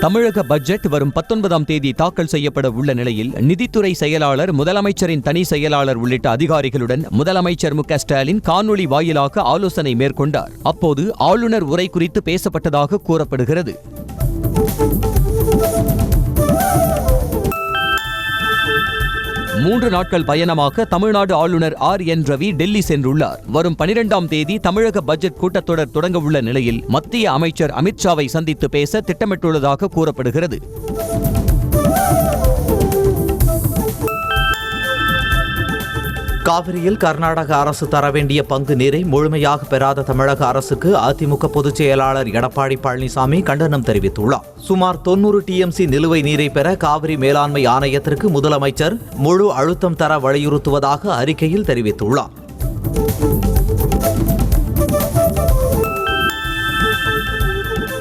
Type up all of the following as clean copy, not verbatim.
தமிழக பட்ஜெட் வரும் 19ஆம் தேதி தாக்கல் செய்யப்பட உள்ள நிலையில் நிதித்துறை செயலாளர், முதலமைச்சரின் தனி செயலாளர் உள்ளிட்ட அதிகாரிகளுடன் முதலமைச்சர் மு.க.ஸ்டாலின் காணொலி வாயிலாக ஆலோசனை மேற்கொண்டார். அப்போது ஆளுநர் உரை குறித்து பேசப்பட்டதாக கூறப்படுகிறது. மூன்று நாட்கள் பயணமாக தமிழ்நாடு ஆளுநர் ஆர்.என். ரவி டெல்லி சென்றுள்ளார். வரும் 12ஆம் தேதி தமிழக பட்ஜெட் கூட்டத்தொடர் தொடங்க உள்ள நிலையில் மத்திய அமைச்சர் அமித்ஷாவை சந்தித்து பேச திட்டமிட்டுள்ளதாக கூறப்படுகிறது. காவிரியில் கர்நாடக அரசு தர வேண்டிய பங்கு நீரை முழுமையாக பெறாத தமிழக அரசுக்கு அதிமுக பொதுச் செயலாளர் எடப்பாடி பழனிசாமி கண்டனம் தெரிவித்துள்ளார். சுமார் 90 TMC நிலுவை நீரை பெற காவிரி மேலாண்மை ஆணையத்திற்கு முதலமைச்சர் முழு அழுத்தம் தர வலியுறுத்துவதாக அறிக்கையில் தெரிவித்துள்ளார்.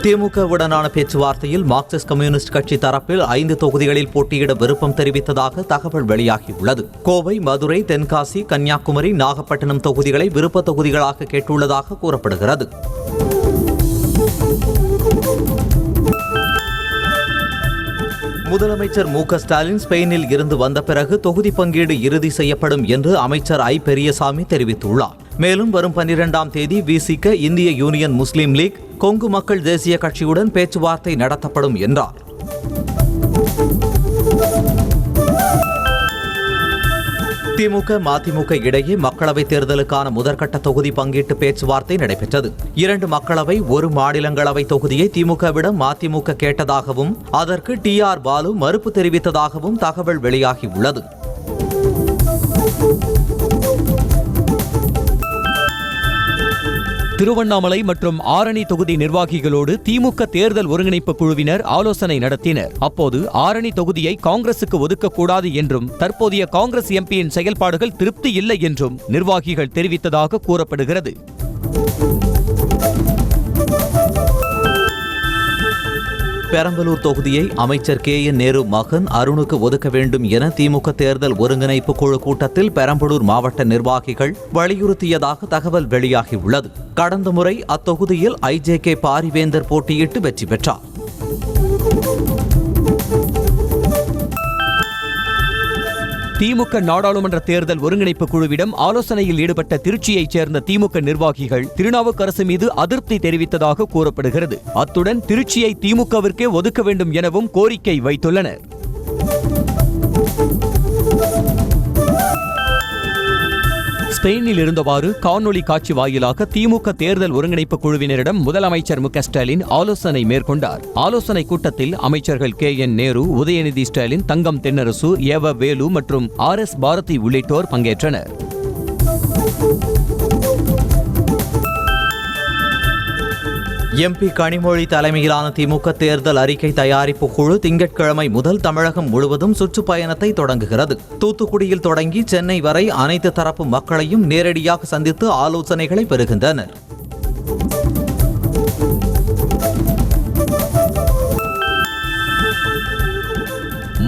திமுகவுடனான பேச்சுவார்த்தையில் மார்க்சிஸ்ட் கம்யூனிஸ்ட் கட்சி தரப்பில் 5 தொகுதிகளில் போட்டியிட விருப்பம் தெரிவித்ததாக தகவல் வெளியாகியுள்ளது. கோவை, மதுரை, தென்காசி, கன்னியாகுமரி, நாகப்பட்டினம் தொகுதிகளை விருப்ப தொகுதிகளாக கேட்டுள்ளதாக கூறப்படுகிறது. முதலமைச்சர் மு.க.ஸ்டாலின் ஸ்பெயினில் இருந்து வந்த பிறகு தொகுதி பங்கீடு இறுதி செய்யப்படும் என்று அமைச்சர் ஐ. பெரியசாமி தெரிவித்துள்ளார். மேலும் வரும் 12ஆம் தேதி விசிக, இந்திய யூனியன் முஸ்லீம் லீக், கொங்கு மக்கள் தேசிய கட்சியுடன் பேச்சுவார்த்தை நடத்தப்படும் என்றார். திமுக, மதிமுக இடையே மக்களவைத் தேர்தலுக்கான முதற்கட்ட தொகுதி பங்கீட்டு பேச்சுவார்த்தை நடைபெற்றது. 2 மக்களவை, 1 மாநிலங்களவை தொகுதியை திமுகவிடம் மதிமுக கேட்டதாகவும் அதற்கு TR பாலு மறுப்பு தெரிவித்ததாகவும் தகவல் வெளியாகியுள்ளது. திருவண்ணாமலை மற்றும் ஆரணி தொகுதி நிர்வாகிகளோடு திமுக தேர்தல் ஒருங்கிணைப்பு குழுவினர் ஆலோசனை நடத்தினர். அப்போது ஆரணி தொகுதியை காங்கிரசுக்கு ஒதுக்கக்கூடாது என்றும் தற்போதைய காங்கிரஸ் எம்பியின் செயல்பாடுகள் திருப்தி இல்லை என்றும் நிர்வாகிகள் தெரிவித்ததாக கூறப்படுகிறது. பெரம்பலூர் தொகுதியை அமைச்சர் KN நேரு மகன் அருணுக்கு ஒதுக்க வேண்டும் என திமுக தேர்தல் ஒருங்கிணைப்பு குழு கூட்டத்தில் பெரம்பலூர் மாவட்ட நிர்வாகிகள் வலியுறுத்தியதாக தகவல் வெளியாகியுள்ளது. கடந்த முறை அத்தொகுதியில் IJK பாரிவேந்தர் போட்டியிட்டு வெற்றி பெற்றார். திமுக நாடாளுமன்ற தேர்தல் ஒருங்கிணைப்பு குழுவிடம் ஆலோசனையில் ஈடுபட்ட திருச்சியைச் சேர்ந்த திமுக நிர்வாகிகள் திருநாவுக்கரசு மீது அதிருப்தி தெரிவித்ததாக கூறப்படுகிறது. அத்துடன் திருச்சியை திமுகவிற்கே ஒதுக்க வேண்டும் எனவும் கோரிக்கை வைத்துள்ளனர். ஸ்பெயினில் இருந்தவாறு காணொலி காட்சி வாயிலாக திமுக தேர்தல் ஒருங்கிணைப்பு குழுவினரிடம் முதலமைச்சர் மு.க.ஸ்டாலின் ஆலோசனை மேற்கொண்டார். ஆலோசனை கூட்டத்தில் அமைச்சர்கள் KN நேரு, உதயநிதி ஸ்டாலின், தங்கம் தென்னரசு, ஏவ வேலு மற்றும் RS பாரதி உள்ளிட்டோர் பங்கேற்றனர். MP கனிமொழி தலைமையிலான திமுக தேர்தல் அறிக்கை தயாரிப்பு குழு திங்கட்கிழமை முதல் தமிழகம் முழுவதும் சுற்றுப்பயணத்தை தொடங்குகிறது. தூத்துக்குடியில் தொடங்கி சென்னை வரை அனைத்து தரப்பு மக்களையும் நேரடியாக சந்தித்து ஆலோசனைகளை பெறுகின்றனர்.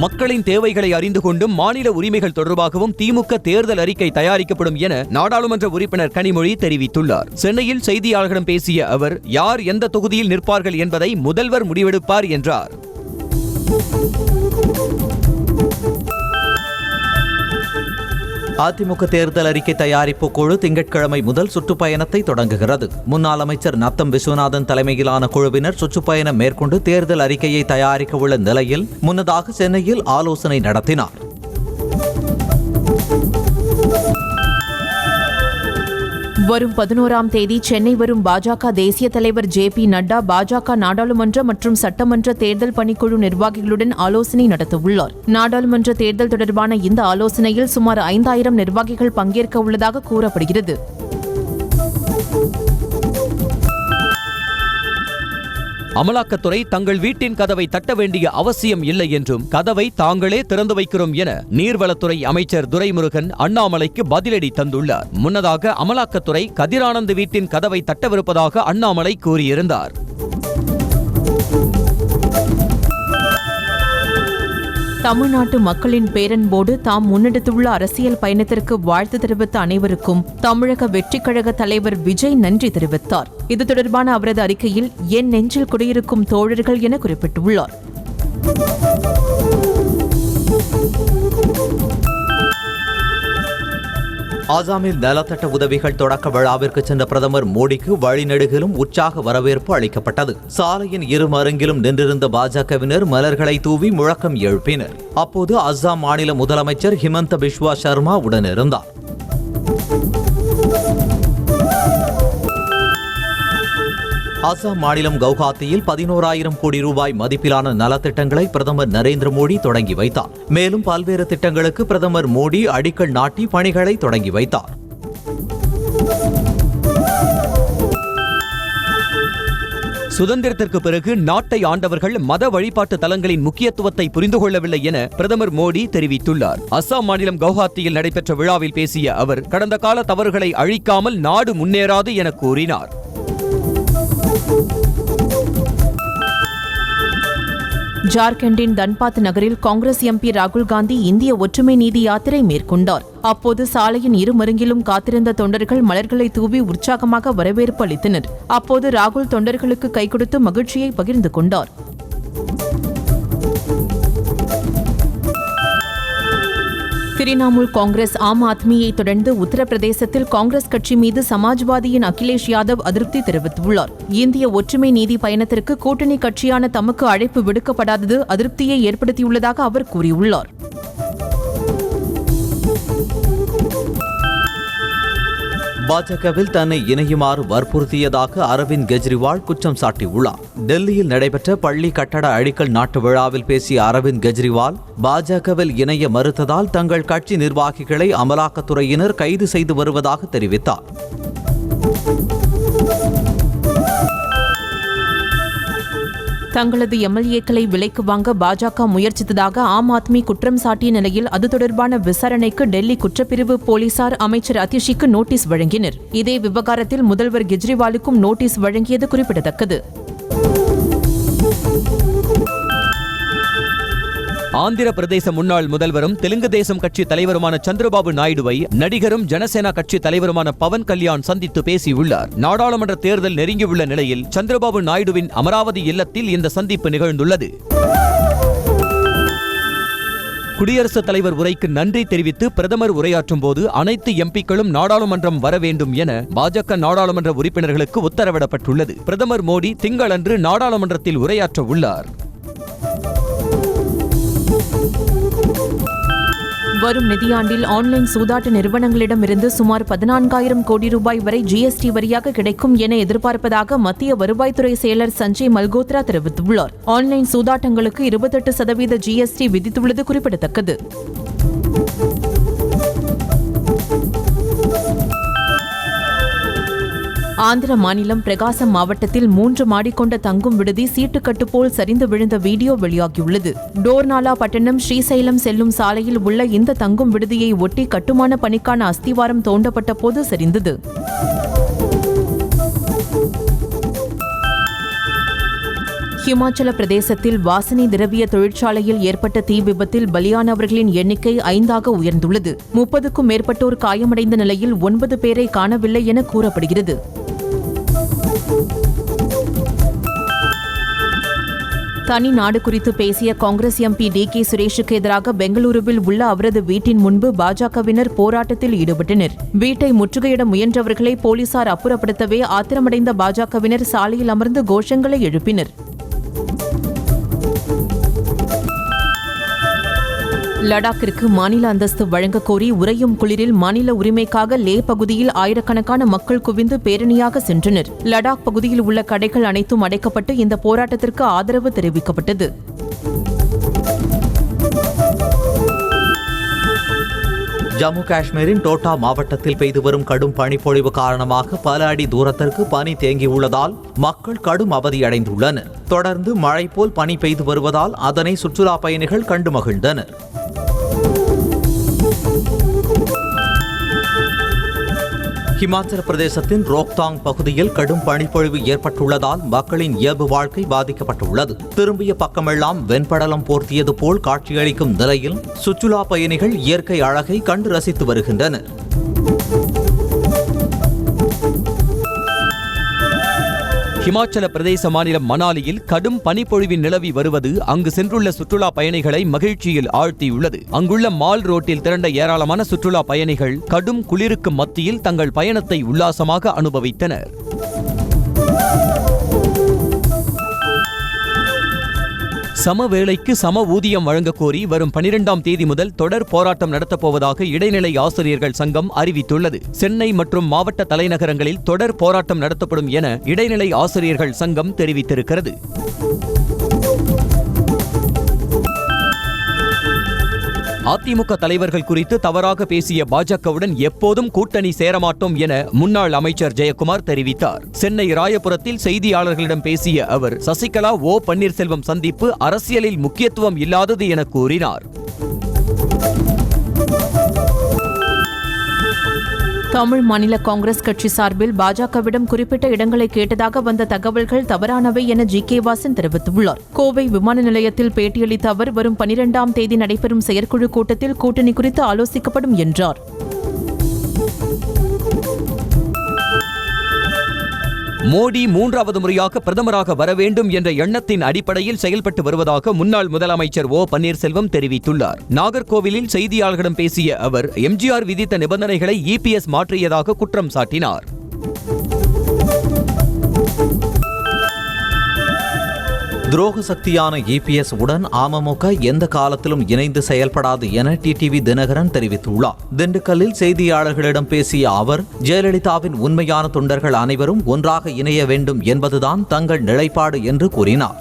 மக்களின் தேவைகளை அறிந்து கொண்டும் மாநில உரிமைகள் தொடர்பாகவும் திமுக தேர்தல் அறிக்கை தயாரிக்கப்படும் என நாடாளுமன்ற உறுப்பினர் கனிமொழி தெரிவித்துள்ளார். சென்னையில் செய்தியாளர்களிடம் பேசிய அவர், யார் எந்த தொகுதியில் நிற்பார்கள் என்பதை முதல்வர் முடிவெடுப்பார் என்றார். அதிமுக தேர்தல் அறிக்கை தயாரிப்பு குழு திங்கட்கிழமை முதல் சுற்றுப்பயணத்தை தொடங்குகிறது. முன்னாள் அமைச்சர் நத்தம் விஸ்வநாதன் தலைமையிலான குழுவினர் சுற்றுப்பயணம் மேற்கொண்டு தேர்தல் அறிக்கையை தயாரிக்க உள்ள நிலையில் முன்னதாக சென்னையில் ஆலோசனை நடத்தினார். வரும் 11ஆம் தேதி சென்னை வரும் பாஜக தேசிய தலைவர் JP நட்டா பாஜக நாடாளுமன்ற மற்றும் சட்டமன்ற தேர்தல் பணிக்குழு நிர்வாகிகளுடன் ஆலோசனை நடத்தவுள்ளார். நாடாளுமன்ற தேர்தல் தொடர்பான இந்த ஆலோசனையில் சுமார் 5000 நிர்வாகிகள் பங்கேற்க உள்ளதாக கூறப்படுகிறது. அமலாக்கத்துறை தங்கள் வீட்டின் கதவை தட்ட வேண்டிய அவசியம் இல்லை என்றும் கதவை தாங்களே திறந்து வைக்கிறோம் என நீர்வளத்துறை அமைச்சர் துரைமுருகன் அண்ணாமலைக்கு பதிலடி தந்துள்ளார். முன்னதாக அமலாக்கத்துறை கதிரானந்த் வீட்டின் கதவை தட்டவிருப்பதாக அண்ணாமலை கூறியிருந்தார். தமிழ்நாட்டு மக்களின் பேரன்போடு தாம் முன்னெடுத்துள்ள அரசியல் பயணத்திற்கு வாழ்த்து தெரிவித்த அனைவருக்கும் தமிழக வெற்றிக் கழக தலைவர் விஜய் நன்றி தெரிவித்தார். இது தொடர்பான அவரது அறிக்கையில் என் நெஞ்சில் குடியிருக்கும் தோழர்கள் என குறிப்பிட்டுள்ளார். ஆசாமில் நலத்தட்ட உதவிகள் தொடக்க விழாவிற்கு சென்ற பிரதமர் மோடிக்கு வழிநெடுகிலும் உற்சாக வரவேற்பு அளிக்கப்பட்டது. சாலையின் இரு மருங்கிலும் நின்றிருந்த பாஜகவினர் மலர்களை தூவி முழக்கம் எழுப்பினர். அப்போது அஸ்ஸாம் மாநில முதலமைச்சர் ஹிமந்த பிஸ்வா சர்மா உடனிருந்தார். அஸ்ஸாம் மாநிலம் கவுஹாத்தியில் 11,000 கோடி ரூபாய் மதிப்பிலான நலத்திட்டங்களை பிரதமர் நரேந்திர மோடி தொடங்கி வைத்தார். மேலும் பல்வேறு திட்டங்களுக்கு பிரதமர் மோடி அடிக்கல் நாட்டி பணிகளை தொடங்கி வைத்தார். சுதந்திரத்திற்கு பிறகு நாட்டை ஆண்டவர்கள் மத வழிபாட்டு தலங்களின் முக்கியத்துவத்தை புரிந்து கொள்ளவில்லை என பிரதமர் மோடி தெரிவித்துள்ளார். அஸ்ஸாம் மாநிலம் கவுஹாத்தியில் நடைபெற்ற விழாவில் பேசிய அவர் கடந்த கால தவறுகளை அழிக்காமல் நாடு முன்னேறாது என கூறினார். ஜார்க்கண்டின் தன்பாத் நகரில் காங்கிரஸ் எம்பி ராகுல் காந்தி இந்திய ஒற்றுமை நீதி யாத்திரை மேற்கொண்டார். அப்போது சாலையின் இரு மருங்கிலும் காத்திருந்த தொண்டர்கள் மலர்களை தூவி உற்சாகமாக வரவேற்பு அளித்தனர். அப்போது ராகுல் தொண்டர்களுக்கு கை கொடுத்து மகிழ்ச்சியை பகிர்ந்து கொண்டார். திரிணாமுல் காங்கிரஸ் ஆம் ஆத்மியை தொடர்ந்து உத்தரப்பிரதேசத்தில் காங்கிரஸ் கட்சி மீது சமாஜ்வாதியின் அகிலேஷ் யாதவ் அதிருப்தி தெரிவித்துள்ளார். இந்திய ஒற்றுமை நீதி பயணத்திற்கு கூட்டணி கட்சியான தமக்கு அழைப்பு விடுக்கப்படாதது அதிருப்தியை ஏற்படுத்தியுள்ளதாக அவர் கூறியுள்ளார். பாஜகவில் தன்னை இணையுமாறு வற்புறுத்தியதாக அரவிந்த் கெஜ்ரிவால் குற்றம் சாட்டியுள்ளார். டெல்லியில் நடைபெற்ற பள்ளி கட்டட அடிக்கல் நாட்டு விழாவில் பேசிய அரவிந்த் கெஜ்ரிவால் பாஜகவில் இணைய மறுத்ததால் தங்கள் கட்சி நிர்வாகிகளை அமலாக்கத்துறையினர் கைது செய்து வருவதாக தெரிவித்தார். தங்களது எம்எல்ஏக்களை விலைக்கு வாங்க பாஜக முயற்சித்ததாக ஆம் ஆத்மி குற்றம் சாட்டிய நிலையில் அது தொடர்பான விசாரணைக்கு டெல்லி குற்றப்பிரிவு போலீசார் அமைச்சர் அதிஷிக்கு நோட்டீஸ் வழங்கினர். இதே விவகாரத்தில் முதல்வர் கெஜ்ரிவாலுக்கும் நோட்டீஸ் வழங்கியது குறிப்பிடத்தக்கது. ஆந்திர பிரதேச முன்னாள் முதல்வரும் தெலுங்கு தேசம் கட்சி தலைவருமான சந்திரபாபு நாயுடுவை நடிகரும் ஜனசேனா கட்சி தலைவருமான பவன் கல்யாண் சந்தித்து பேசியுள்ளார். நாடாளுமன்ற தேர்தல் நெருங்கியுள்ள நிலையில் சந்திரபாபு நாயுடுவின் அமராவதி இல்லத்தில் இந்த சந்திப்பு நிகழ்ந்துள்ளது. குடியரசுத் தலைவர் உரைக்கு நன்றி தெரிவித்து பிரதமர் உரையாற்றும் போது அனைத்து எம்பிக்களும் நாடாளுமன்றம் வர வேண்டும் என பாஜக நாடாளுமன்ற உறுப்பினர்களுக்கு உத்தரவிடப்பட்டுள்ளது. பிரதமர் மோடி திங்களன்று நாடாளுமன்றத்தில் உரையாற்ற உள்ளார். வரும் நிதியாண்டில் ஆன்லைன் சூதாட்ட நிறுவனங்களிடமிருந்து சுமார் 14,000 கோடி ரூபாய் வரை ஜிஎஸ்டி வரியாக கிடைக்கும் என எதிர்பார்ப்பதாக மத்திய வருவாய்த்துறை செயலர் சஞ்சய் மல்கோத்ரா தெரிவித்துள்ளார். ஆன்லைன் சூதாட்டங்களுக்கு 28% ஜிஎஸ்டி விதித்துள்ளது குறிப்பிடத்தக்கது. ஆந்திர மாநிலம் பிரகாசம் மாவட்டத்தில் 3 மாடி கொண்ட தங்கும் விடுதி சீட்டுக்கட்டு போல் சரிந்து விழுந்த வீடியோ வெளியாகியுள்ளது. டோர்னாலா பட்டணம் ஸ்ரீசைலம் செல்லும் சாலையில் உள்ள இந்த தங்கும் விடுதியை ஒட்டி கட்டுமான பணிக்கான அஸ்திவாரம் தோண்டப்பட்ட போது சரிந்தது. ஹிமாச்சல பிரதேசத்தில் வாசனை திரவிய தொழிற்சாலையில் ஏற்பட்ட தீ விபத்தில் பலியானவர்களின் எண்ணிக்கை 5ஆக உயர்ந்துள்ளது. 30க்கும் மேற்பட்டோர் காயமடைந்த நிலையில் 9 பேரை காணவில்லை என கூறப்படுகிறது. தனி நாடு குறித்து பேசிய காங்கிரஸ் எம்பி டி.கே. சுரேஷுக்கு எதிராக பெங்களூருவில் உள்ள அவரது வீட்டின் முன்பு பாஜகவினர் போராட்டத்தில் ஈடுபட்டனர். வீட்டை முற்றுகையிட முயன்றவர்களை போலீசார் அப்புறப்படுத்தவே ஆத்திரமடைந்த பாஜகவினர் சாலையில் அமர்ந்து கோஷங்களை எழுப்பினர். லடாக்கிற்கு மாநில அந்தஸ்து வழங்க கோரி உறையும் குளிரில் மாநில உரிமைக்காக லே பகுதியில் ஆயிரக்கணக்கான மக்கள் குவிந்து பேரணியாக சென்றனர். லடாக் பகுதியில் உள்ள கடைகள் அனைத்தும் அடைக்கப்பட்டு இந்த போராட்டத்திற்கு ஆதரவு தெரிவிக்கப்பட்டது. ஜம்மு காஷ்மீரின் டோட்டா மாவட்டத்தில் பெய்து வரும் கடும் பனிப்பொழிவு காரணமாக பல அடி தூரத்திற்கு பனி தேங்கியுள்ளதால் மக்கள் கடும் அவதியடைந்துள்ளனர். தொடர்ந்து மழை போல் பனி பெய்து வருவதால் அதனை சுற்றுலா பயணிகள் கண்டு மகிழ்ந்தனர். ஹிமாச்சல பிரதேசத்தின் ரோக்தாங் பகுதியில் கடும் பனிப்பொழிவு ஏற்பட்டுள்ளதால் மக்களின் இயல்பு வாழ்க்கை பாதிக்கப்பட்டுள்ளது. திரும்பிய பக்கமெல்லாம் வெண்படலம் போர்த்தியது போல் காட்சியளிக்கும் நிலையில் சுற்றுலா பயணிகள் இயற்கை அழகை கண்டு ரசித்து வருகின்றனர். ஹிமாச்சல பிரதேச மாநிலம் மணாலியில் கடும் பனிப்பொழிவு நிலவி வருவது அங்கு சென்றுள்ள சுற்றுலா பயணிகளை மகிழ்ச்சியில் ஆழ்த்தியுள்ளது. அங்குள்ள மால் ரோட்டில் திரண்ட ஏராளமான சுற்றுலா பயணிகள் கடும் குளிருக்கு மத்தியில் தங்கள் பயணத்தை உல்லாசமாக அனுபவித்தனர். சம வேளைக்கு சம ஊதியம் வழங்கக் கோரி வரும் 12ஆம் தேதி முதல் தொடர் போராட்டம் நடத்தப்போவதாக இடைநிலை ஆசிரியர்கள் சங்கம் அறிவித்துள்ளது. சென்னை மற்றும் மாவட்ட தலைநகரங்களில் தொடர் போராட்டம் நடத்தப்படும் என இடைநிலை ஆசிரியர்கள் சங்கம் தெரிவித்திருக்கிறது. அதிமுக தலைவர்கள் குறித்து தவறாக பேசிய பாஜகவுடன் எப்போதும் கூட்டணி சேரமாட்டோம் என முன்னாள் அமைச்சர் ஜெயக்குமார் தெரிவித்தார். சென்னை ராயபுரத்தில் செய்தியாளர்களிடம் பேசிய அவர் சசிகலா ஓ பன்னீர்செல்வம் சந்திப்பு அரசியலில் முக்கியத்துவம் இல்லாதது என கூறினார். தமிழ் மாநில காங்கிரஸ் கட்சி சார்பில் பாஜகவிடம் குறிப்பிட்ட இடங்களை கேட்டதாக வந்த தகவல்கள் தவறானவை என ஜி.கே. வாசன் தெரிவித்துள்ளார். கோவை விமான நிலையத்தில் பேட்டியளித்த அவர் வரும் 12ஆம் தேதி நடைபெறும் செயற்குழு கூட்டத்தில் கூட்டணி குறித்து ஆலோசிக்கப்படும் என்றார். மோடி 3வது முறையாக பிரதமராக வர வேண்டும் என்ற எண்ணத்தின் அடிப்படையில் செயல்பட்டு வருவதாக முன்னாள் முதலமைச்சர் ஓ பன்னீர்செல்வம் தெரிவித்துள்ளார். நாகர்கோவிலில் செய்தியாளர்களிடம் பேசிய அவர் எம்ஜிஆர் விதித்த நிபந்தனைகளை இபிஎஸ் மாற்றியதாக குற்றம் சாட்டினார். துரோக சக்தியான இபிஎஸ் உடன் அமமுக எந்த காலத்திலும் இணைந்து செயல்படாது என டிடிவி தினகரன் தெரிவித்துள்ளார். திண்டுக்கல்லில் செய்தியாளர்களிடம் பேசிய அவர் ஜெயலலிதாவின் உண்மையான தொண்டர்கள் அனைவரும் ஒன்றாக இணைய வேண்டும் என்பதுதான் தங்கள் நிலைப்பாடு என்று கூறினார்.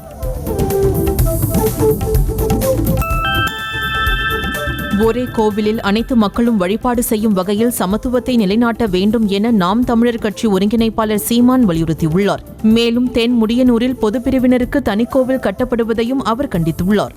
ஒரே கோவிலில் அனைத்து மக்களும் வழிபாடு செய்யும் வகையில் சமத்துவத்தை நிலைநாட்ட வேண்டும் என நாம் தமிழர் கட்சி ஒருங்கிணைப்பாளர் சீமான் வலியுறுத்தியுள்ளார். மேலும் தென் முடியனூரில் பொதுப்பிரிவினருக்கு தனிக்கோவில் கட்டப்படுவதையும் அவர் கண்டித்துள்ளார்.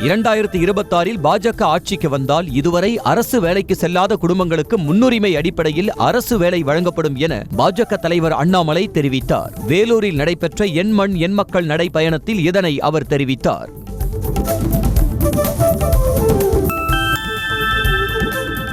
இரண்டாயிரத்து 26 பாஜக ஆட்சிக்கு வந்தால் இதுவரை அரசு வேலைக்கு செல்லாத குடும்பங்களுக்கு முன்னுரிமை அடிப்படையில் அரசு வேலை வழங்கப்படும் என பாஜக தலைவர் அண்ணாமலை தெரிவித்தார். வேலூரில் நடைபெற்ற என் மண் என் மக்கள் நடைபயணத்தில் இதனை அவர் தெரிவித்தார்.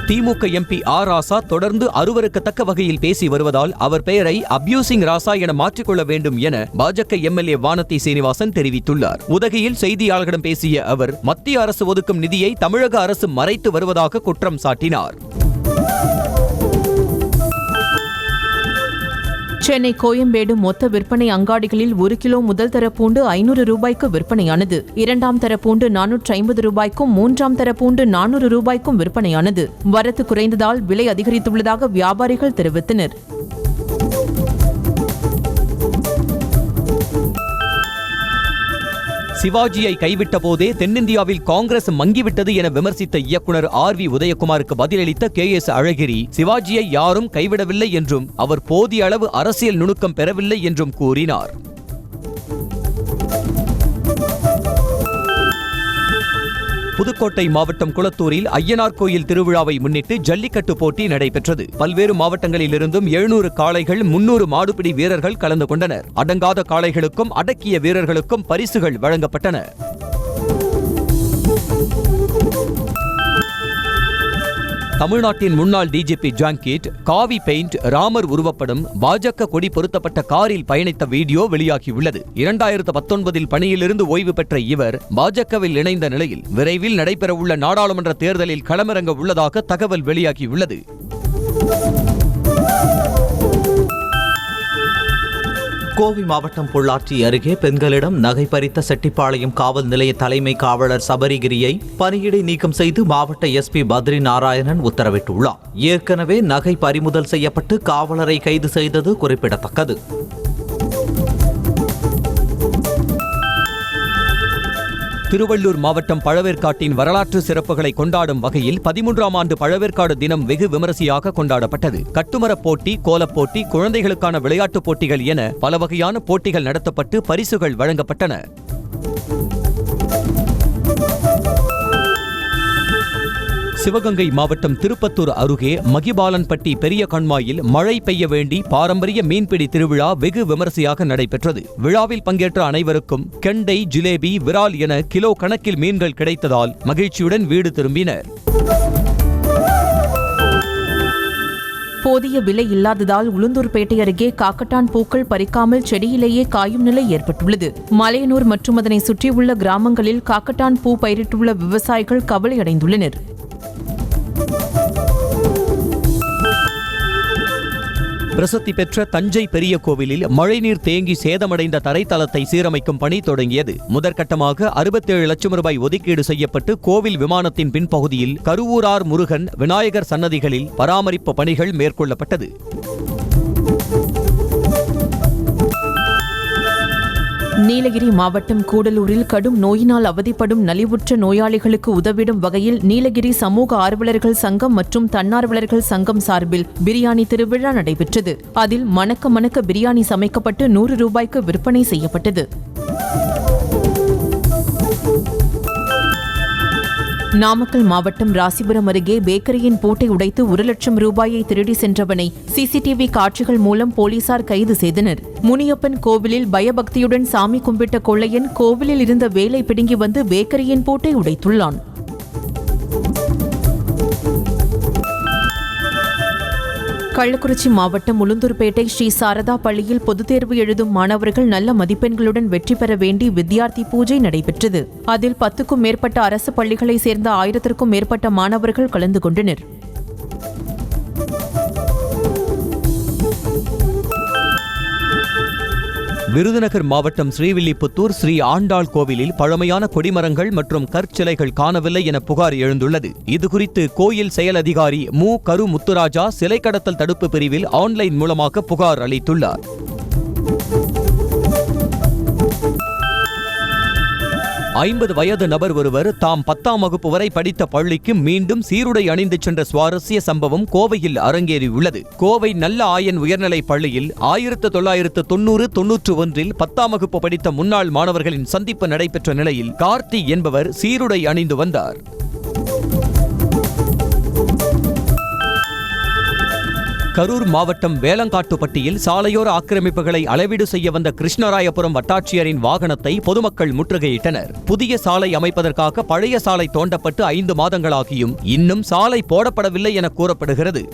திமுக எம்பி ஆர் ராசா தொடர்ந்து அருவருக்கத்தக்க வகையில் பேசி வருவதால் அவர் பெயரை அபியூசிங் ராசா என மாற்றிக்கொள்ள வேண்டும் என பாஜக எம்எல்ஏ வானதி சீனிவாசன் தெரிவித்துள்ளார். உதகையில் செய்தியாளர்களிடம் பேசிய அவர் மத்திய அரசு ஒதுக்கும் நிதியை தமிழக அரசு மறைத்து வருவதாக குற்றம் சாட்டினார். சென்னை கோயம்பேடு மொத்த விற்பனை அங்காடிகளில் 1 கிலோ முதல் தர பூண்டு 500 ரூபாய்க்கு விற்பனையானது. 2ஆம் தர பூண்டு 450 ரூபாய்க்கும் 3ஆம் தர பூண்டு 400 ரூபாய்க்கும் விற்பனையானது. வரத்து குறைந்ததால் விலை அதிகரித்துள்ளதாக வியாபாரிகள் தெரிவித்தனர். சிவாஜியை கைவிட்ட போதே தென்னிந்தியாவில் காங்கிரஸ் மங்கிவிட்டது என விமர்சித்த இயக்குனர் ஆர்.வி. உதயகுமாருக்கு பதிலளித்த கே.எஸ். அழகிரி சிவாஜியை யாரும் கைவிடவில்லை என்றும் அவர் போதிய அளவு அரசியல் நுணுக்கம் பெறவில்லை என்றும் கூறினார். புதுக்கோட்டை மாவட்டம் குளத்தூரில் ஐயனார் கோயில் திருவிழாவை முன்னிட்டு ஜல்லிக்கட்டு போட்டி நடைபெற்றது. பல்வேறு மாவட்டங்களிலிருந்தும் 700 காளைகள் 300 மாடுபிடி வீரர்கள் கலந்து கொண்டனர். அடங்காத காளைகளுக்கும் அடக்கிய வீரர்களுக்கும் பரிசுகள் வழங்கப்பட்டன. தமிழ்நாட்டின் முன்னாள் டிஜிபி ஜாங்கிட் காவி பெயிண்ட் ராமர் உருவப்படம் பாஜக கொடி பொருத்தப்பட்ட காரில் பயணித்த வீடியோ வெளியாகியுள்ளது. 2019 பணியிலிருந்து ஓய்வு பெற்ற இவர் பாஜகவில் இணைந்த நிலையில் விரைவில் நடைபெறவுள்ள நாடாளுமன்ற தேர்தலில் களமிறங்க உள்ளதாக தகவல் வெளியாகியுள்ளது. கோவை மாவட்டம் பொள்ளாச்சி அருகே பெண்களிடம் நகை பறித்த செட்டிப்பாளையம் காவல் நிலைய தலைமை காவலர் சபரிகிரியை பணியிடை நீக்கம் செய்து மாவட்ட எஸ்பி பத்ரி நாராயணன் உத்தரவிட்டுள்ளார். ஏற்கனவே நகை பறிமுதல் செய்யப்பட்டு காவலரை கைது செய்தது குறிப்பிடத்தக்கது. திருவள்ளூர் மாவட்டம் பழவேற்காட்டின் வரலாற்று சிறப்புகளை கொண்டாடும் வகையில் 13ஆம் ஆண்டு பழவேற்காடு தினம் வெகு விமரிசையாக கொண்டாடப்பட்டது. கட்டுமரப் போட்டி, கோலப்போட்டி, குழந்தைகளுக்கான விளையாட்டுப் போட்டிகள் என பல வகையான போட்டிகள் நடத்தப்பட்டு பரிசுகள் வழங்கப்பட்டன. சிவகங்கை மாவட்டம் திருப்பத்தூர் அருகே மகிபாலன்பட்டி பெரிய கண்மாயில் மழை பெய்ய வேண்டி பாரம்பரிய மீன்பிடி திருவிழா வெகு விமரிசையாக நடைபெற்றது. விழாவில் பங்கேற்ற அனைவருக்கும் கெண்டை, ஜிலேபி, விரால் என கிலோ கணக்கில் மீன்கள் கிடைத்ததால் மகிழ்ச்சியுடன் வீடு திரும்பினர். போதிய விலை இல்லாததால் உளுந்தூர்பேட்டை அருகே காக்கட்டான் பூக்கள் பறிக்காமல் செடியிலேயே காயும் நிலை ஏற்பட்டுள்ளது. மலையனூர் மற்றும் அதனை சுற்றியுள்ள கிராமங்களில் காக்கட்டான் பூ பயிரிட்டுள்ள விவசாயிகள் கவலையடைந்துள்ளனர். பிரசித்தி பெற்ற தஞ்சை பெரிய கோவிலில் மழைநீர் தேங்கி சேதமடைந்த தரைத்தளத்தை சீரமைக்கும் பணி தொடங்கியது. முதற்கட்டமாக 67 லட்சம் ரூபாய் ஒதுக்கீடு செய்யப்பட்டு கோவில் விமானத்தின் பின்பகுதியில் கருவூரார் முருகன், விநாயகர் சன்னதிகளில் பராமரிப்பு பணிகள் மேற்கொள்ளப்பட்டது. நீலகிரி மாவட்டம் கூடலூரில் கடும் நோயினால் அவதிப்படும் நலிவுற்ற நோயாளிகளுக்கு உதவிடும் வகையில் நீலகிரி சமூக ஆர்வலர்கள் சங்கம் மற்றும் தன்னார்வலர்கள் சங்கம் சார்பில் பிரியாணி திருவிழா நடைபெற்றது. அதில் மணக்க மணக்க பிரியாணி சமைக்கப்பட்டு 100 ரூபாய்க்கு விற்பனை செய்யப்பட்டது. நாமக்கல் மாவட்டம் ராசிபுரம் அருகே பேக்கரியின் பூட்டை உடைத்து 1 லட்சம் ரூபாயை திருடி சென்றவனை சிசிடிவி காட்சிகள் மூலம் போலீசார் கைது செய்தனர். முனியப்பன் கோவிலில் பயபக்தியுடன் சாமி கும்பிட்ட கொள்ளையன் கோவிலில் இருந்த வேலை பிடுங்கி வந்து பேக்கரியின் பூட்டை உடைத்துள்ளான். கள்ளக்குறிச்சி மாவட்டம் உளுந்தூர்பேட்டை ஸ்ரீ சாரதா பள்ளியில் பொதுத் தேர்வு எழுதும் மாணவர்கள் நல்ல மதிப்பெண்களுடன் வெற்றி பெற வேண்டி வித்யார்த்தி பூஜை நடைபெற்றது. அதில் 10க்கும் மேற்பட்ட அரசு பள்ளிகளைச் சேர்ந்த 1000க்கும் மேற்பட்ட மாணவர்கள் கலந்து கொண்டனர். விருதுநகர் மாவட்டம் ஸ்ரீவில்லிபுத்தூர் ஸ்ரீ ஆண்டாள் கோவிலில் பழமையான கொடிமரங்கள் மற்றும் கற்சிலைகள் காணவில்லை என புகார் எழுந்துள்ளது. இதுகுறித்து கோயில் செயல் அதிகாரி மு. கரு முத்துராஜா சிலை கடத்தல் தடுப்பு பிரிவில் ஆன்லைன் மூலமாக புகார் அளித்துள்ளார். ஐம்பது வயது நபர் ஒருவர் தாம் 10ஆம் வகுப்பு வரை படித்த பள்ளிக்கு மீண்டும் சீருடை அணிந்து சென்ற சுவாரஸ்ய சம்பவம் கோவையில் அரங்கேறியுள்ளது. கோவை நல்ல ஆயன் உயர்நிலைப் பள்ளியில் 1990-91 10ஆம் வகுப்பு படித்த முன்னாள் மாணவர்களின் சந்திப்பு நடைபெற்ற நிலையில் கார்த்தி என்பவர் சீருடை அணிந்து வந்தார். கரூர் மாவட்டம் வேலங்காட்டுப்பட்டியில் சாலையோர ஆக்கிரமிப்புகளை அளவீடு செய்ய வந்த கிருஷ்ணராயபுரம் வட்டாட்சியரின் வாகனத்தை பொதுமக்கள் முற்றுகையிட்டனர். புதிய சாலை அமைப்பதற்காக பழைய சாலை தோண்டப்பட்டு 5 மாதங்களாகியும் இன்னும் சாலை போடப்படவில்லை என கூறப்படுகிறது.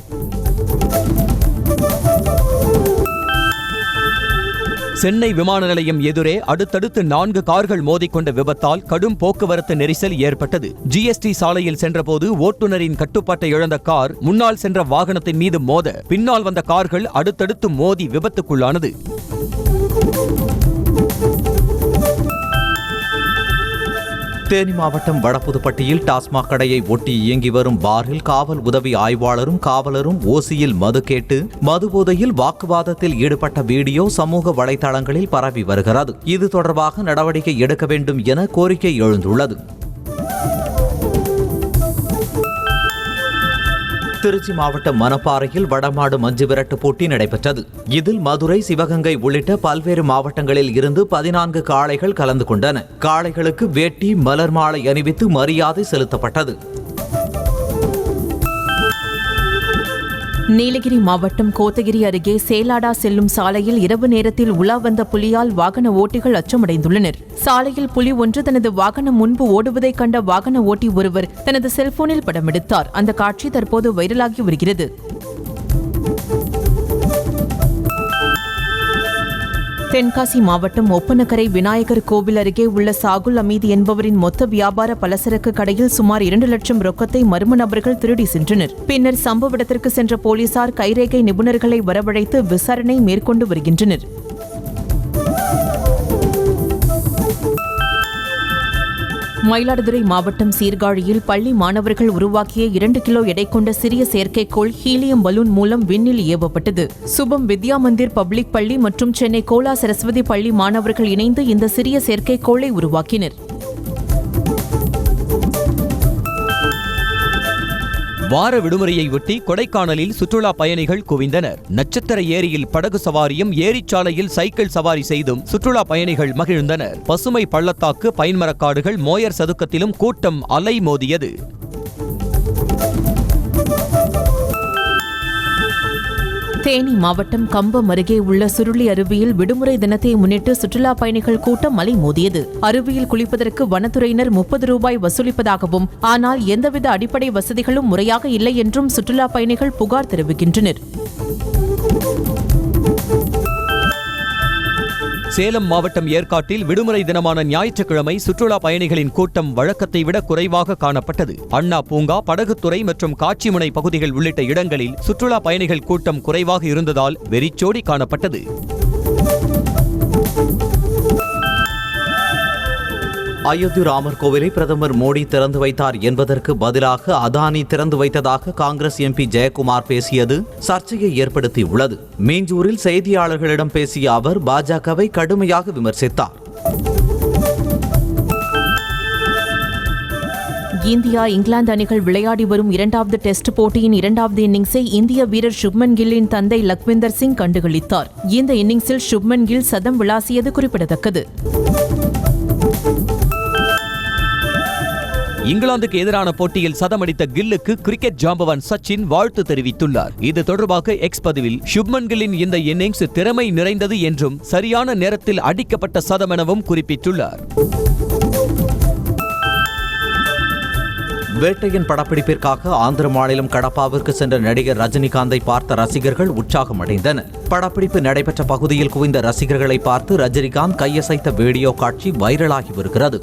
சென்னை விமான நிலையம் எதிரே அடுத்தடுத்து 4 கார்கள் மோதிக்கொண்ட விபத்தால் கடும் போக்குவரத்து நெரிசல் ஏற்பட்டது. ஜிஎஸ்டி சாலையில் சென்றபோது ஓட்டுநரின் கட்டுப்பாட்டை இழந்த கார் முன்னால் சென்ற வாகனத்தின் மீது மோத பின்னால் வந்த கார்கள் அடுத்தடுத்து மோதி விபத்துக்குள்ளானது. தேனி மாவட்டம் வடபுதுப்பட்டியில் டாஸ்மாக் கடையை ஒட்டி இயங்கி வரும் பாரில் காவல் உதவி ஆய்வாளரும் காவலரும் ஓசியில் மது கேட்டு மது போதையில் வாக்குவாதத்தில் ஈடுபட்ட வீடியோ சமூக வலைதளங்களில் பரவி வருகிறது. இது தொடர்பாக நடவடிக்கை எடுக்க வேண்டும் என கோரிக்கை எழுந்துள்ளது. திருச்சி மாவட்டம் மணப்பாறையில் வடமாடு மஞ்சு விரட்டு போட்டி நடைபெற்றது. இதில் மதுரை, சிவகங்கை உள்ளிட்ட பல்வேறு மாவட்டங்களில் இருந்து 14 காளைகள் கலந்து கொண்டன. காளைகளுக்கு வேட்டி, மலர் மாலை அணிவித்து மரியாதை செலுத்தப்பட்டது. நீலகிரி மாவட்டம் கோத்தகிரி அருகே சேலாடா செல்லும் சாலையில் இரவு நேரத்தில் உலா வந்த புலியால் வாகன ஓட்டிகள் அச்சமடைந்துள்ளனர். சாலையில் புலி ஒன்று தனது வாகனம் முன்பு ஓடுவதைக் கண்ட வாகன ஓட்டி ஒருவர் தனது செல்போனில் படமெடுத்தார். அந்த காட்சி தற்போது வைரலாகி வருகிறது. தென்காசி மாவட்டம் ஒப்பனக்கரை விநாயகர் கோவில் அருகே உள்ள சாகுல் அமீது என்பவரின் மொத்த வியாபார பலசரக்கு கடையில் சுமார் 2 லட்சம் ரொக்கத்தை மர்ம நபர்கள் திருடி சென்றனர். பின்னர் சம்பவ இடத்திற்கு சென்ற போலீசார் கைரேகை நிபுணர்களை வரவழைத்து விசாரணை மேற்கொண்டு வருகின்றனர். மயிலாடுதுறை மாவட்டம் சீர்காழியில் பள்ளி மாணவர்கள் உருவாக்கிய 2 கிலோ எடை கொண்ட சிறிய செயற்கைக்கோள் ஹீலியம் பலூன் மூலம் விண்ணில் ஏவப்பட்டது. சுபம் வித்யா மந்திர் பப்ளிக் பள்ளி மற்றும் சென்னை கோலா சரஸ்வதி பள்ளி மாணவர்கள் இணைந்து இந்த சிறிய செயற்கைக்கோளை உருவாக்கினர். வார விடுமுறையை ஒட்டி கொடைக்கானலில் சுற்றுலா பயணிகள் குவிந்தனர். நட்சத்திர ஏரியில் படகு சவாரியும், ஏரிச்சாலையில் சைக்கிள் சவாரி செய்தும் சுற்றுலா பயணிகள் மகிழ்ந்தனர். பசுமை பள்ளத்தாக்கு, பைன்மரக்காடுகள், மோயர் சதுக்கத்திலும் கூட்டம் அலை மோதியது. தேனி மாவட்டம் கம்பம் அருகே உள்ள சுருளி அருவியில் விடுமுறை தினத்தை முன்னிட்டு சுற்றுலா பயணிகள் கூட்டம் மலைமோதியது. அருவியில் குளிப்பதற்கு வனத்துறையினர் 30 ரூபாய் வசூலிப்பதாகவும், ஆனால் எந்தவித அடிப்படை வசதிகளும் முறையாக இல்லை என்றும் சுற்றுலா பயணிகள் புகார் தெரிவிக்கின்றனர். சேலம் மாவட்டம் ஏற்காட்டில் விடுமுறை தினமான ஞாயிற்றுக்கிழமை சுற்றுலா பயணிகளின் கூட்டம் வழக்கத்தை விட குறைவாக காணப்பட்டது. அண்ணா பூங்கா, படகுத்துறை மற்றும் காட்சிமுனை பகுதிகள் உள்ளிட்ட இடங்களில் சுற்றுலா பயணிகள் கூட்டம் குறைவாக இருந்ததால் வெறிச்சோடி காணப்பட்டது. அயோத்தி ராமர் கோவிலை பிரதமர் மோடி திறந்து வைத்தார் என்பதற்கு பதிலாக அதானி திறந்து வைத்ததாக காங்கிரஸ் எம்பி ஜெயக்குமார் பேசியது சர்ச்சையை ஏற்படுத்தியுள்ளது. மீஞ்சூரில் செய்தியாளர்களிடம் பேசிய அவர் பாஜகவை கடுமையாக விமர்சித்தார். இந்தியா இங்கிலாந்து அணிகள் விளையாடி வரும் 2வது டெஸ்ட் போட்டியின் 2வது இன்னிங்ஸை இந்திய வீரர் சுப்மன் கில்லின் தந்தை லக்விந்தர் சிங் கண்டுகளித்தார். இந்த இன்னிங்ஸில் சுப்மன் கில் சதம் விளாசியது குறிப்பிடத்தக்கது. இங்கிலாந்துக்கு எதிரான போட்டியில் சதமடித்த கில்லுக்கு கிரிக்கெட் ஜாம்பவான் சச்சின் வாழ்த்து தெரிவித்துள்ளார். இது தொடர்பாக எக்ஸ் பதிவில் சுப்மன் கில்லின் இந்த இன்னிங்ஸ் திறமை நிறைந்தது என்றும் சரியான நேரத்தில் அடிக்கப்பட்ட சதம் எனவும் குறிப்பிட்டுள்ளார். வேட்டையின் படப்பிடிப்பிற்காக ஆந்திர மாநிலம் கடப்பாவிற்கு சென்ற நடிகர் ரஜினிகாந்தை பார்த்த ரசிகர்கள் உற்சாகமடைந்தனர். படப்பிடிப்பு நடைபெற்ற பகுதியில் குவிந்த ரசிகர்களை பார்த்து ரஜினிகாந்த் கையசைத்த வீடியோ காட்சி வைரலாகி வருகிறது.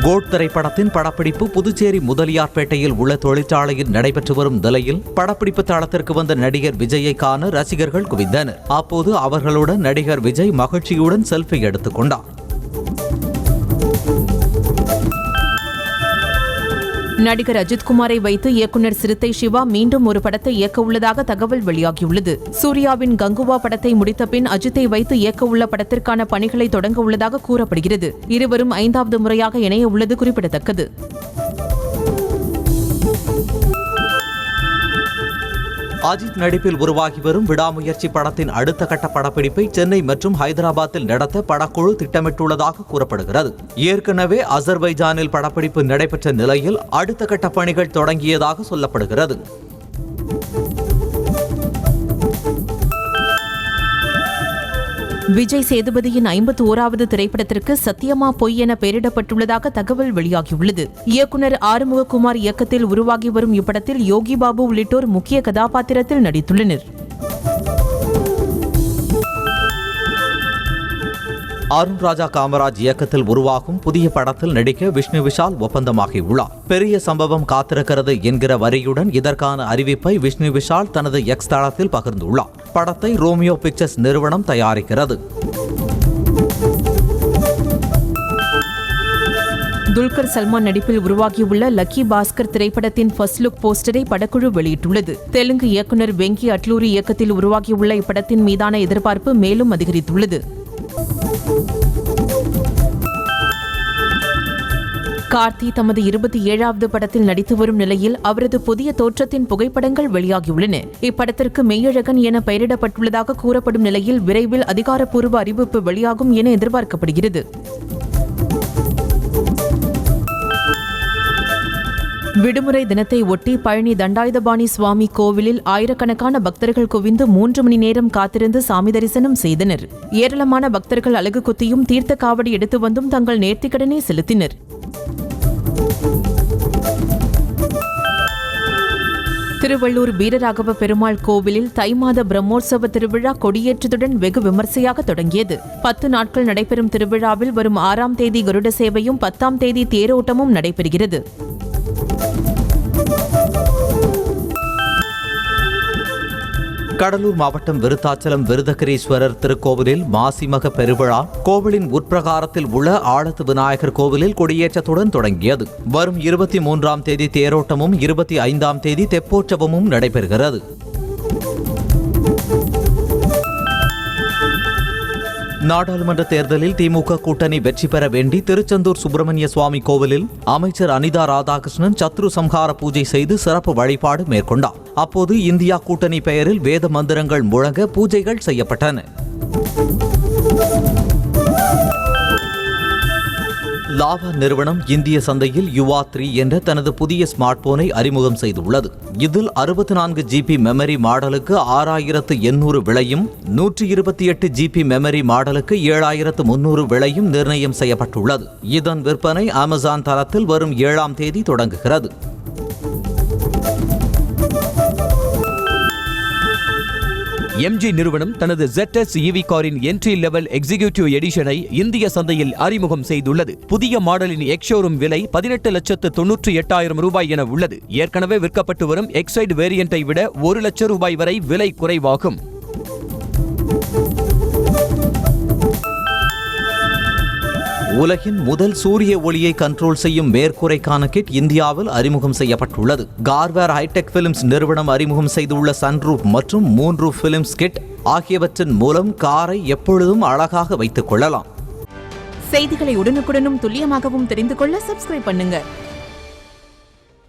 கோட் திரைப்படத்தின் படப்பிடிப்பு புதுச்சேரி முதலியார்பேட்டையில் உள்ள தொழிற்சாலையில் நடைபெற்று வரும் நிலையில் படப்பிடிப்பு தளத்திற்கு வந்த நடிகர் விஜயை காண ரசிகர்கள் குவிந்தனர். அப்போது அவர்களுடன் நடிகர் விஜய் மகிழ்ச்சியுடன் செல்ஃபி எடுத்துக் கொண்டார். நடிகர் அஜித்குமாரை வைத்து இயக்குநர் சிறுத்தை சிவா மீண்டும் ஒரு படத்தை இயக்க உள்ளதாக தகவல் வெளியாகியுள்ளது. சூர்யாவின் கங்குவா படத்தை முடித்த பின் அஜித்தை வைத்து இயக்க உள்ள படத்திற்கான பணிகளை தொடங்க உள்ளதாக கூறப்படுகிறது. இருவரும் 5வது முறையாக இணைய உள்ளது குறிப்பிடத்தக்கது. அஜித் நடிப்பில் உருவாகி வரும் விடாமுயற்சி படத்தின் அடுத்த கட்ட படப்பிடிப்பை சென்னை மற்றும் ஹைதராபாத்தில் நடத்த படக்குழு திட்டமிட்டுள்ளதாக கூறப்படுகிறது. ஏற்கனவே அசர்பைஜானில் படப்பிடிப்பு நடைபெற்ற நிலையில் அடுத்த கட்ட பணிகள் தொடங்கியதாக சொல்லப்படுகிறது. விஜய் சேதுபதியின் 51வது திரைப்படத்திற்கு சத்தியமா பொய் என பெயரிடப்பட்டுள்ளதாக தகவல் வெளியாகியுள்ளது. இயக்குநர் ஆறுமுககுமார் இயக்கத்தில் உருவாகி வரும் இப்படத்தில் யோகி பாபு உள்ளிட்டோர் முக்கிய கதாபாத்திரத்தில் நடித்துள்ளனர். அருண் ராஜா காமராஜ் இயக்கத்தில் உருவாகும் புதிய படத்தில் நடிக்க விஷ்ணு விஷால் ஒப்பந்தமாகியுள்ளார். பெரிய சம்பவம் காத்திருக்கிறது என்கிற வரியுடன் இதற்கான அறிவிப்பை விஷ்ணு விஷால் தனது எக்ஸ் தளத்தில் பகிர்ந்துள்ளார். படத்தை ரோமியோ பிக்சர்ஸ் நிறுவனம் தயாரிக்கிறது. துல்கர் சல்மான் நடிப்பில் உருவாகியுள்ள லக்கி பாஸ்கர் திரைப்படத்தின் ஃபர்ஸ்ட் லுக் போஸ்டரை படக்குழு வெளியிட்டுள்ளது. தெலுங்கு இயக்குநர் வெங்கி அட்லூரி இயக்கத்தில் உருவாகியுள்ள இப்படத்தின் மீதான எதிர்பார்ப்பு மேலும் அதிகரித்துள்ளது. கார்த்தி தமது 27வது படத்தில் நடித்து வரும் நிலையில் அவரது புதிய தோற்றத்தின் புகைப்படங்கள் வெளியாகியுள்ளன. இப்படத்திற்கு மெய்யழகன் என பெயரிடப்பட்டுள்ளதாக கூறப்படும் நிலையில் விரைவில் அதிகாரப்பூர்வ அறிவிப்பு வெளியாகும் என எதிர்பார்க்கப்படுகிறது. விடுமுறை தினத்தை ஒட்டி பழனி தண்டாயுதபாணி சுவாமி கோவிலில் ஆயிரக்கணக்கான பக்தர்கள் குவிந்து 3 மணி நேரம் காத்திருந்து சாமி தரிசனம் செய்தனர். ஏராளமான பக்தர்கள் அலகு குத்தியும் தீர்த்த காவடி எடுத்து வந்தும் தங்கள் நேர்த்திக்கடனை செலுத்தினர். திருவள்ளூர் வீரராகவ பெருமாள் கோவிலில் தை மாத பிரம்மோற்சவ திருவிழா கொடியேற்றத்துடன் வெகு விமர்சையாக தொடங்கியது. 10 நாட்கள் நடைபெறும் திருவிழாவில் வரும் 6ஆம் தேதி கருட சேவையும் 10ஆம் தேதி தேரோட்டமும் நடைபெறுகிறது. கடலூர் மாவட்டம் விருத்தாச்சலம் விருதகிரீஸ்வரர் திருக்கோவிலில் மாசிமக பெருவிழா கோவிலின் உட்பிரகாரத்தில் உள்ள ஆழத்து விநாயகர் கோவிலில் கொடியேற்றத்துடன் தொடங்கியது. வரும் 23ஆம் தேதி தேரோட்டமும் 25ஆம் தேதி தெப்போற்சவமும் நடைபெறுகிறது. நாடாளுமன்ற தேர்தலில் திமுக கூட்டணி வெற்றி பெற வேண்டி திருச்செந்தூர் சுப்பிரமணிய சுவாமி கோவிலில் அமைச்சர் அனிதா ராதாகிருஷ்ணன் சத்ரு சம்ஹார பூஜை செய்து சிறப்பு வழிபாடு மேற்கொண்டார். அப்போது இந்தியா கூட்டணி பெயரில் வேத மந்திரங்கள் முழங்க பூஜைகள் செய்யப்பட்டன. லாவா நிறுவனம் இந்திய சந்தையில் யுவா 3 என்ற தனது புதிய ஸ்மார்ட் போனை அறிமுகம் செய்துள்ளது. இதில் 64 GB மெமரி மாடலுக்கு 6800 விலையும் 128 GB மெமரி மாடலுக்கு 7300 விலையும் நிர்ணயம் செய்யப்பட்டுள்ளது. இதன் விற்பனை அமேசான் தளத்தில் வரும் 7ஆம் தேதி தொடங்குகிறது. MG நிறுவனம் தனது ZS EV காரின் என்ட்ரி லெவல் எக்ஸிகியூட்டிவ் எடிஷனை இந்திய சந்தையில் அறிமுகம் செய்துள்ளது. புதிய மாடலின் எக்ஸ்-ஷோரூம் விலை 18,98,000 ரூபாய் என உள்ளது. ஏற்கனவே விற்கப்பட்டு வரும் எக்ஸைட் வேரியண்டை விட 1 லட்சம் ரூபாய் வரை விலை குறைவாகும். உலகின் முதல் சூரிய ஒளியை கண்ட்ரோல் செய்யும் மேற்கூரைக்கான கிட் இந்தியாவில் அறிமுகம் செய்யப்பட்டுள்ளது. கார்வேர் ஹைடெக் பிலிம்ஸ் நிறுவனம் அறிமுகம் செய்துள்ள சன்ரூப் மற்றும் மூன்ரூப் பிலிம்ஸ் கிட் ஆகியவற்றின் மூலம் காரை எப்பொழுதும் அழகாக வைத்துக் கொள்ளலாம். செய்திகளை உடனுக்குடனும் துல்லியமாகவும் தெரிந்து கொள்ள சப்ஸ்கிரைப் பண்ணுங்க.